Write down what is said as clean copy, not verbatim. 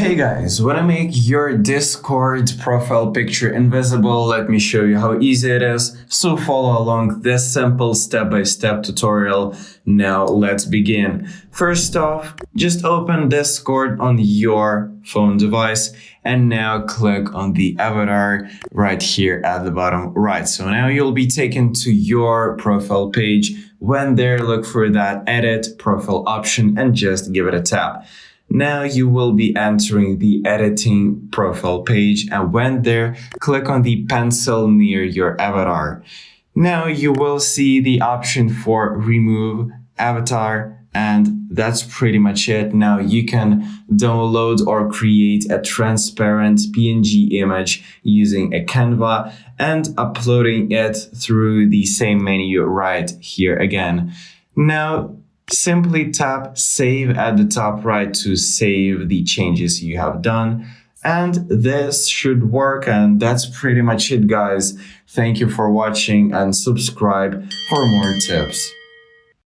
Hey guys, wanna make your Discord profile picture invisible? Let me show you how easy it is. So follow along this simple step-by-step tutorial. Now let's begin. First off, just open Discord on your phone device and now click on the avatar right here at the bottom right. So now you'll be taken to your profile page. When there, look for that edit profile option and just give it a tap. Now you will be entering the editing profile page, and when there, click on the pencil near your avatar. Now you will see the option for remove avatar, and that's pretty much it. Now you can download or create a transparent PNG image using a Canva and uploading it through the same menu right here again. Now simply tap save at the top right to save the changes you have done. And this should work, and that's pretty much it, guys. Thank you for watching and subscribe for more tips.